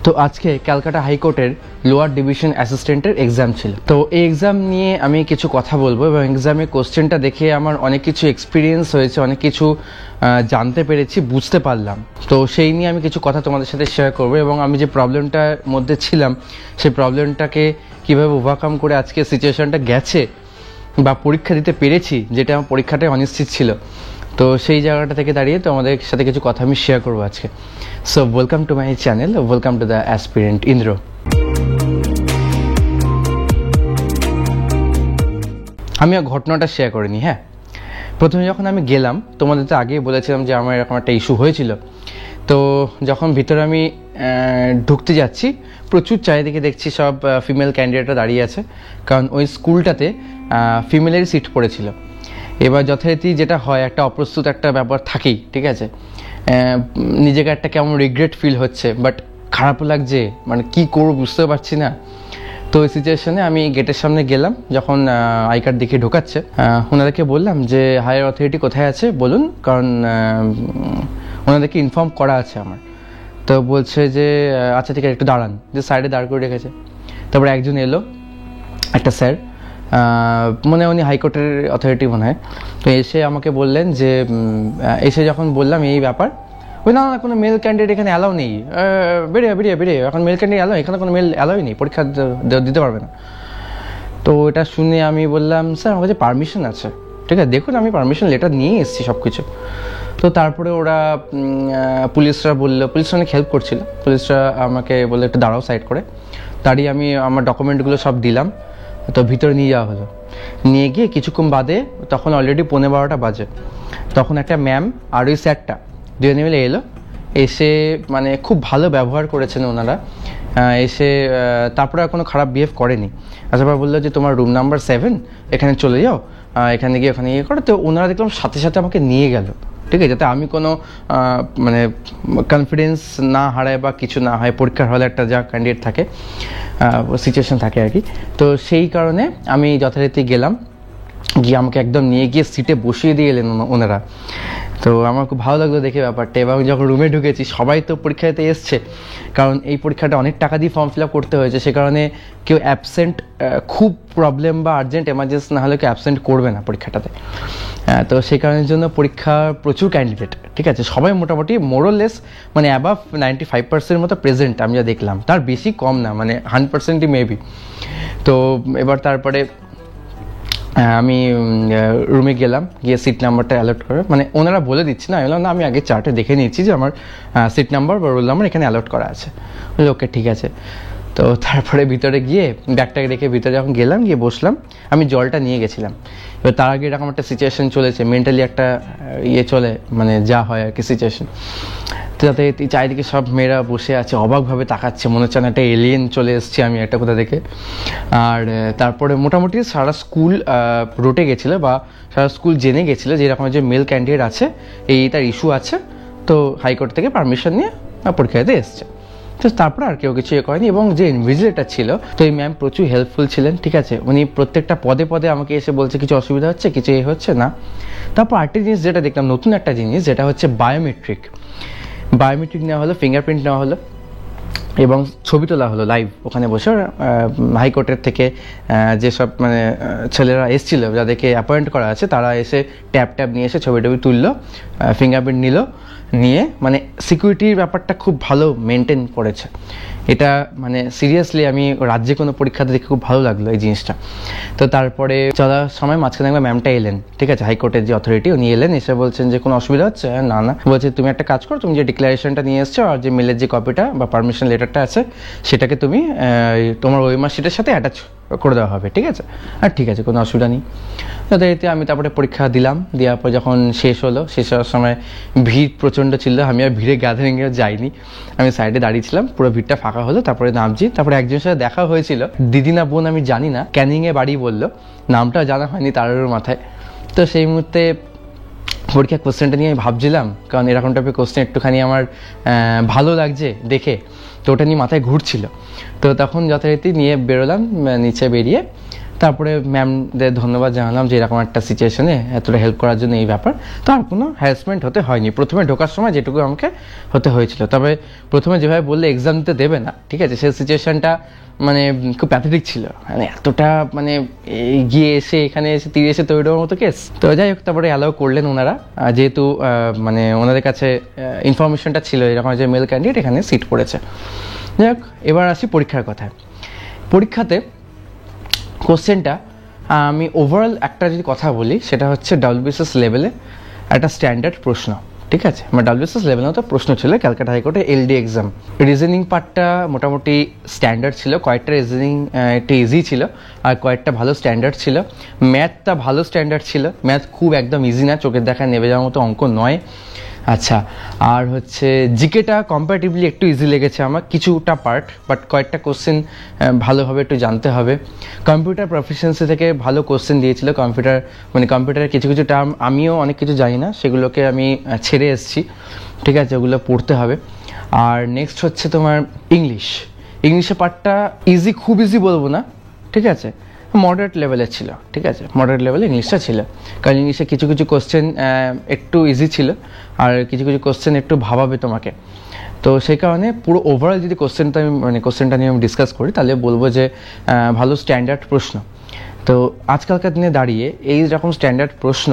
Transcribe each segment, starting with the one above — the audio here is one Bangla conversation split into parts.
তো আজকে ক্যালকাটা হাইকোর্টের লোয়ার ডিভিশন অ্যাসিস্ট্যান্টের এক্সাম ছিল। তো এই এক্সাম নিয়ে আমি কিছু কথা বলবো এবং এক্সামের কোশ্চেনটা দেখে আমার অনেক কিছু এক্সপিরিয়েন্স হয়েছে, অনেক কিছু জানতে পেরেছি, বুঝতে পারলাম। তো সেই নিয়ে আমি কিছু কথা তোমাদের সাথে শেয়ার করবো এবং আমি যে প্রবলেমটার মধ্যে ছিলাম সেই প্রবলেমটাকে কীভাবে ওভারকাম করে আজকে সিচুয়েশনটা গেছে বা পরীক্ষা দিতে পেরেছি, যেটা আমার পরীক্ষাটাই অনিশ্চিত ছিল। তো সেই জায়গাটা থেকে দাঁড়িয়ে তো আমাদের সাথে কিছু কথা আমি শেয়ার করবো আজকে। So welcome to my channel, welcome to the aspirant Indra. আমি ঘটনাটা শেয়ার করিনি। হ্যাঁ, প্রথমে যখন আমি গেলাম, তোমাদের তো আগেই বলেছিলাম যে আমার এরকম একটা ইস্যু হয়েছিল। তো যখন ভিতরে আমি ঢুকতে যাচ্ছি, প্রচুর চারিদিকে দেখছি সব ফিমেল ক্যান্ডিডেটরা দাঁড়িয়ে আছে, কারণ ওই স্কুলটাতে ফিমেলেরই সিট পড়েছিল। এবার যথারীতি যেটা হয়, একটা অপ্রস্তুত একটা ব্যাপার থাকেই, ঠিক আছে। নিজেকে একটা কেমন রিগ্রেট ফিল হচ্ছে, বাট খারাপও লাগছে, মানে কি করবো বুঝতেও পারছি না। তো ওই সিচুয়েশনে আমি গেটের সামনে গেলাম, যখন আই কার্ড দেখে ঢোকাচ্ছে, ওনাদেরকে বললাম যে হায়ার অথরিটি কোথায় আছে বলুন, কারণ ওনাদেরকে ইনফর্ম করা আছে আমার। তো বলছে যে আচ্ছা ঠিক আছে, একটু দাঁড়ান, যে সাইডে দাঁড় করে রেখেছে। তারপরে একজন এলো, একটা স্যার, মনে উনি হাইকোর্টের অথরিটি মনে হয়। তো এসে আমাকে বললেন যে এসে যখন বললাম এই ব্যাপার, ওই না কোনো মেল ক্যান্ডিডেট এখানে অ্যালাউ নেই, বেরিয়ে এখন মেল ক্যান্ডিডেট অ্যালাউ, এখানে কোনো মেল অ্যালাউই নেই, পরীক্ষা দিতে পারবে না। তো এটা শুনে আমি বললাম স্যার আমার কাছে পারমিশন আছে, ঠিক আছে, দেখুন আমি পারমিশন লেটার নিয়ে এসেছি সব কিছু। তো তারপরে ওরা পুলিশরা বললো, পুলিশরা অনেক হেল্প করছিল, পুলিশরা আমাকে বললো একটু দাঁড়াও সাইড করে। দাঁড়িয়ে আমি আমার ডকুমেন্টগুলো সব দিলাম। তো ভিতরে নিয়ে যাওয়া হলো, নিয়ে গিয়ে কিছুক্ষণ বাদে, তখন অলরেডি 11:15 বাজে, তখন একটা ম্যাম আর ওই স্যারটা দুজনে মিলে এলো। এসে মানে খুব ভালো ব্যবহার করেছেন ওনারা। এসে তারপরে আর কোনো খারাপ বিহেভ করেনি। আচ্ছা, বললো যে তোমার রুম নাম্বার 7, এখানে চলে যাও, এখানে গিয়ে ওখানে ইয়ে করো। তো ওনারা দেখলাম সাথে সাথে আমাকে নিয়ে গেল, ঠিক আছে, যাতে আমি কোনো মানে কনফিডেন্স না হারায় বা কিছু না হয়। পরীক্ষার হলে একটা যা ক্যান্ডিডেট থাকে, সিচুয়েশন থাকে আর কি। তো সেই কারণে আমি যথারীতি গেলাম, গিয়ে আমাকে একদম নিয়ে গিয়ে সিটে বসিয়ে দিয়ে এলেন ওনারা। তো আমার খুব ভালো লাগলো দেখে ব্যাপারটা। এবং যখন রুমে ঢুকেছি, সবাই তো পরীক্ষা দিতে এসছে, কারণ এই পরীক্ষাটা অনেক টাকা দিয়ে ফর্ম ফিল আপ করতে হয়েছে, সে কারণে কেউ অ্যাবসেন্ট, খুব প্রবলেম বা আর্জেন্ট এমার্জেন্সি না হলে কেউ অ্যাবসেন্ট করবে না পরীক্ষাটাতে। তো সেই কারণের জন্য পরীক্ষার প্রচুর ক্যান্ডিডেট, ঠিক আছে, সবাই মোটামুটি মোরলেস মানে অ্যাবাভ 95% মতো প্রেজেন্ট আমি যা দেখলাম, তার বেশি কম না, মানে 100%ই মেবি। তো এবার তারপরে আমি রুমে গেলাম, গিয়ে সিট নাম্বারটা অ্যালার্ট করে, মানে ওনারা বলে দিচ্ছি না, বললাম না আমি আগে চার্টে দেখে নিয়েছি যে আমার সিট নাম্বার বা রোল নাম্বার এখানে অ্যালার্ট করা আছে। বললো ওকে ঠিক আছে। তো তারপরে ভিতরে গিয়ে ব্যাগটাকে রেখে ভিতরে যখন গেলাম, গিয়ে বসলাম, আমি জলটা নিয়ে গেছিলাম। এবার তার আগে এরকম একটা সিচুয়েশন চলেছে, মেন্টালি একটা ইয়ে চলে, মানে যা হয় আর কি সিচুয়েশন। তো যাতে চারিদিকে সব মেয়েরা বসে আছে, অবাকভাবে তাকাচ্ছে, মনে হচ্ছে না একটা এলিয়েন চলে এসেছি আমি একটা কোথা থেকে। আর তারপরে মোটামুটি সারা স্কুল রোটে গেছিলো বা সারা স্কুল জেনে গেছিলো যে এরকম যে মেল ক্যান্ডিডেট আছে, তার ইস্যু আছে, তো হাইকোর্ট থেকে পারমিশন নিয়ে পরীক্ষা দিতে এসছে। তো তারপরে আর কেউ কিছু করেনি। এবং যে ইনভিজিলেটর ছিল, তো এই ম্যাম প্রচুর হেল্পফুল ছিলেন, ঠিক আছে, উনি প্রত্যেকটা পদে পদে আমাকে এসে বলছে কিছু অসুবিধা হচ্ছে, কিছু হচ্ছে না। তারপর আরেকটা জিনিস যেটা দেখলাম, নতুন একটা জিনিস, যেটা হচ্ছে বায়োমেট্রিক নেওয়া হলো, ফিঙ্গারপ্রিন্ট নেওয়া হলো এবং ছবি তোলা হলো লাইভ ওখানে বসে। হাইকোর্টের থেকে যেসব মানে ছেলেরা এসেছিল, যাদেরকে অ্যাপয়েন্ট করা আছে, তারা এসে ট্যাব নিয়ে এসে ছবি তুললো, ফিঙ্গারপ্রিন্ট নিয়ে মানে সিকিউরিটির ব্যাপারটা খুব ভালো মেনটেন করেছে। এটা মানে সিরিয়াসলি আমি রাজ্যে কোনো পরীক্ষাতে দেখে খুব ভালো লাগলো এই জিনিসটা। তো তারপরে চলার সময় মাঝখানে একবার ম্যামটা এলেন, ঠিক আছে, হাইকোর্টের যে অথরিটি, উনি এলেন, এসে বলছেন যে কোনো অসুবিধা হচ্ছে? না বলছে তুমি একটা কাজ করো, তুমি যে ডিক্লারেশনটা নিয়ে এসছো আর যে মেলের যে কপিটা বা পারমিশন লেটারটা আছে, সেটাকে তুমি তোমার ওই মার্কশিটের সাথে অ্যাটাচ করে দেওয়া হবে, ঠিক আছে। আর ঠিক আছে, কোনো অসুবিধা নেই। যথারীতি আমি তারপরে পরীক্ষা দিলাম। দেওয়ার পর যখন শেষ হওয়ার সময় ভিড় প্রচণ্ড ছিল, আমি আর ভিড়ে গ্যাদারিংয়ে যাইনি, আমি সাইডে দাঁড়িয়েছিলাম, পুরো ভিড়টা ফাঁকা হলো, তারপরে নামছি। তারপরে একজনের সাথে দেখা হয়েছিল, দিদি না বোন আমি জানি না, ক্যানিংয়ে বাড়ি বললো, নামটা জানা হয়নি তার মাথায়। তো সেই মুহূর্তে পরীক্ষার কোশ্চেনটা নিয়ে আমি ভাবছিলাম, কারণ এরকম টাইপের কোশ্চেন একটুখানি আমার ভালো লাগছে দেখে, তো ওটা নিয়ে মাথায় ঘুরছিল। তো তখন যথারীতি নিয়ে বেরোলাম, নিচে বেরিয়ে তারপরে ম্যামদের ধন্যবাদ জানালাম যে এরকম একটা সিচুয়েশনে এতটা হেল্প করার জন্য এই ব্যাপার। তো আর কোনো হ্যারাসমেন্ট হতে হয়নি, প্রথমে ঢোকার সময় যেটুকু আমাকে হতে হয়েছিল। তবে প্রথমে যেভাবে বললে এক্সাম দিতে দেবে না, ঠিক আছে, সেই সিচুয়েশনটা মানে খুব প্যাথেটিক ছিল, মানে এতটা মানে গিয়ে এসে এখানে এসে তীরে এসে তৈরি হওয়ার মতো কেস। তো যাই হোক, তারপরে অ্যালাউ করলেন ওনারা, যেহেতু মানে ওনাদের কাছে ইনফরমেশনটা ছিল এরকম যে মেল ক্যান্ডিডেট এখানে সিট পড়েছে। যাই হোক, এবার আসি পরীক্ষার কথায়। পরীক্ষাতে কোশ্চেনটা আমি ওভারঅল একটা যদি কথা বলি, সেটা হচ্ছে WBCS লেভেলে একটা স্ট্যান্ডার্ড প্রশ্ন, ঠিক আছে, আমার WBCS লেভেলের মতো প্রশ্ন ছিল ক্যালকাটা হাইকোর্টে LD এক্সাম। রিজনিং পার্টটা মোটামুটি স্ট্যান্ডার্ড ছিল, কয়েকটা রিজনিং একটু ইজি ছিল আর কয়েকটা ভালো স্ট্যান্ডার্ড ছিল। ম্যাথটা ভালো স্ট্যান্ডার্ড ছিল, ম্যাথ খুব একদম ইজি না, চোখের দেখায় নেমে যাওয়ার মতো অঙ্ক নয়। আচ্ছা, আর হচ্ছে জিকেটা কম্পারেটিভলি একটু ইজি লেগেছে আমার কিছুটা পার্ট, বাট কয়েকটা কোশ্চেন ভালোভাবে একটু জানতে হবে। কম্পিউটার প্রফিসিয়েন্সি থেকে ভালো কোশ্চেন দিয়েছিল, কম্পিউটারের কিছু কিছু টার্ম আমিও অনেক কিছু জানি না, সেগুলোকে আমি ছেড়ে এসেছি, ঠিক আছে, ওগুলো পড়তে হবে। আর নেক্সট হচ্ছে তোমার ইংলিশের পার্টটা ইজি, খুব ইজি বলবো না, ঠিক আছে, মডারেট লেভেলের ছিল, ঠিক আছে, মডারেট লেভেলে ইংলিশটা ছিল। কারণ ইংলিশে কিছু কিছু কোশ্চেন একটু ইজি ছিল আর কিছু কিছু কোশ্চেন একটু ভাবাবে তোমাকে। তো সেই কারণে পুরো ওভারঅল যদি কোশ্চেনটা নিয়ে আমি ডিসকাস করি, তাহলে বলবো যে ভালো স্ট্যান্ডার্ড প্রশ্ন। তো আজকালকার দিনে দাঁড়িয়ে এই রকম স্ট্যান্ডার্ড প্রশ্ন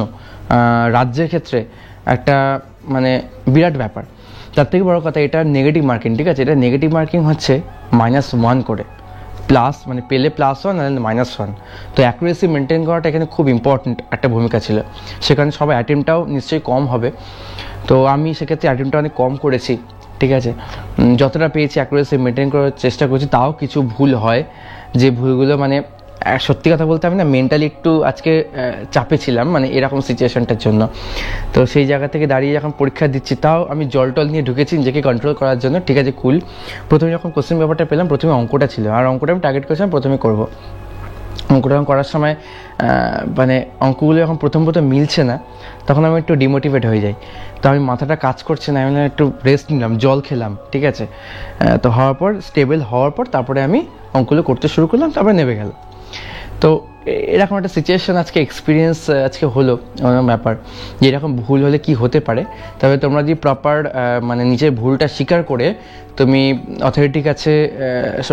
রাজ্যের ক্ষেত্রে একটা মানে বিরাট ব্যাপার। তার থেকে বড় কথা, এটা নেগেটিভ মার্কিং, ঠিক আছে, এটা নেগেটিভ মার্কিং হচ্ছে -1 করে, প্লাস মানে পেলে +1 আর -1। তো অ্যাকুরেসি মেনটেন করাটা এখানে খুব ইম্পর্ট্যান্ট একটা ভূমিকা ছিল, সেখানে সবাই অ্যাটেম্পটাও নিশ্চয়ই কম হবে। তো আমি সেক্ষেত্রে অ্যাটেম্পটা অনেক কম করেছি, ঠিক আছে, যতটা পেয়েছি অ্যাকুরেসি মেনটেন করার চেষ্টা করছি। তাও কিছু ভুল হয়, যে ভুলগুলো মানে সত্যি কথা বলতে আমি না মেন্টালি একটু আজকে চাপে ছিলাম, মানে এরকম সিচুয়েশনটার জন্য। তো সেই জায়গা থেকে দাঁড়িয়ে যখন পরীক্ষা দিচ্ছি, তাও আমি জল নিয়ে ঢুকেছি নিজেকে কন্ট্রোল করার জন্য, ঠিক আছে, কুল। প্রথমে যখন কোশ্চেন পেপারটা পেলাম, প্রথমে অঙ্কটা ছিল, আর অঙ্কটা আমি টার্গেট করেছিলাম প্রথমে করবো। অঙ্কটা করার সময় মানে অঙ্কগুলো যখন প্রথম মিলছে না, তখন আমি একটু ডিমোটিভেট হয়ে যাই। তো আমি মাথাটা কাজ করছে না, আমি একটু রেস্ট নিলাম, জল খেলাম, ঠিক আছে। তো হওয়ার পর স্টেবল হওয়ার পর তারপরে আমি অঙ্কগুলো করতে শুরু করলাম, তারপরে নেমে গেল। তো এরকম একটা সিচুয়েশন আজকে এক্সপিরিয়েন্স আজকে হলো ব্যাপার, যে এরকম ভুল হলে কি হতে পারে। তবে তোমরা যদি প্রপার মানে নিজের ভুলটা স্বীকার করে তুমি অথরিটির কাছে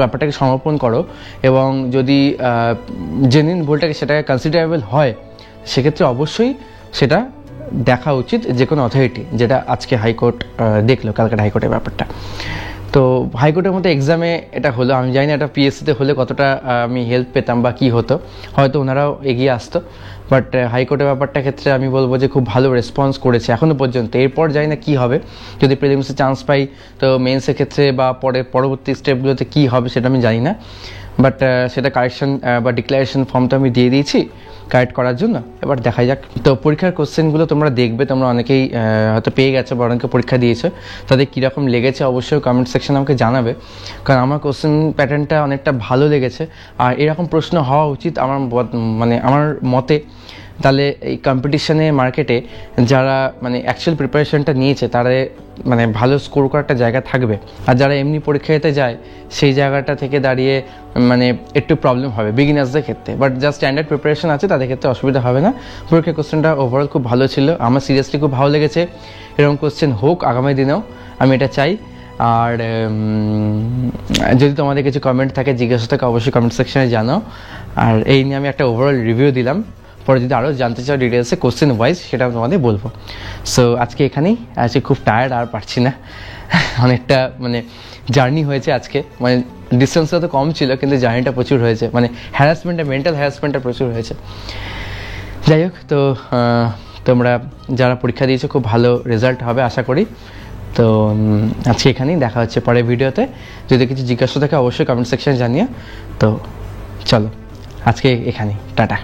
ব্যাপারটাকে সমর্পণ করো, এবং যদি জেনুইন ভুলটাকে সেটাকে কনসিডারেবল হয়, সেক্ষেত্রে অবশ্যই সেটা দেখা উচিত যে কোনো অথরিটি, যেটা আজকে হাইকোর্ট দেখলো, ক্যালকাটা হাইকোর্টের ব্যাপারটা। তো হাইকোর্টের মতো এক্সামে এটা হলো, আমি জানি না এটা পিএসসিতে হলে কতটা আমি হেল্প পেতাম বা কী হতো, হয়তো ওনারাও এগিয়ে আসতো। বাট হাইকোর্টের ব্যাপারটা ক্ষেত্রে আমি বলবো যে খুব ভালো রেসপন্স করেছে এখনও পর্যন্ত। এরপর জানি না কী হবে, যদি প্রিলিমসে চান্স পাই তো মেন্সের ক্ষেত্রে বা পরবর্তী স্টেপগুলোতে কী হবে সেটা আমি জানি না। বাট সেটা কারেকশন বা ডিক্লারেশন ফর্ম তো আমি দিয়ে দিয়েছি কারেক্ট করার জন্য, এবার দেখা যাক। তো পরীক্ষার কোশ্চেনগুলো তোমরা দেখবে, তোমরা অনেকেই হয়তো পেয়ে গেছো বা অনেকে পরীক্ষা দিয়েছো, তাদের কীরকম লেগেছে অবশ্যই কমেন্ট সেকশনে আমাকে জানাবে। কারণ আমার কোশ্চেন প্যাটার্নটা অনেকটা ভালো লেগেছে, আর এরকম প্রশ্ন হওয়া উচিত আমার মতে। তাহলে এই কম্পিটিশনে মার্কেটে যারা মানে অ্যাকচুয়াল প্রিপারেশনটা নিয়েছে, তারা মানে ভালো স্কোর করার একটা জায়গা থাকবে। আর যারা এমনি পরীক্ষা দিতে যায়, সেই জায়গাটা থেকে দাঁড়িয়ে মানে একটু প্রবলেম হবে বিগিনার্সদের ক্ষেত্রে। বাট যা স্ট্যান্ডার্ড প্রিপারেশন আছে তাদের ক্ষেত্রে অসুবিধা হবে না। পরীক্ষার কোশ্চেনটা ওভারঅল খুব ভালো ছিল, আমার সিরিয়াসলি খুব ভালো লেগেছে। এরকম কোশ্চেন হোক আগামী দিনেও, আমি এটা চাই। আর যদি তোমাদের কিছু কমেন্ট থাকে, জিজ্ঞাসা থাকে, অবশ্যই কমেন্ট সেকশনে জানাও। আর এই নিয়ে আমি একটা ওভারঅল রিভিউ দিলাম, পরে যদি আরও জানতে চাও ডিটেলসে কোশ্চেন ওয়াইজ, সেটা আমি তোমাদের বলবো। সো আজকে এখানেই, আজকে খুব টায়ার্ড, আর পারছি না, অনেকটা মানে জার্নি হয়েছে আজকে, মানে ডিস্টেন্সটা তো কম ছিল কিন্তু জার্নিটা প্রচুর হয়েছে, মানে মেন্টাল হ্যারাসমেন্টটা প্রচুর হয়েছে। যাই হোক, তো তোমরা যারা পরীক্ষা দিয়েছো খুব ভালো রেজাল্ট হবে আশা করি। তো আজকে এখানেই, দেখা হচ্ছে পরের ভিডিওতে। যদি কিছু জিজ্ঞাসা থাকে অবশ্যই কমেন্ট সেকশনে জানিও। তো চলো আজকে এখানেই, টাটা।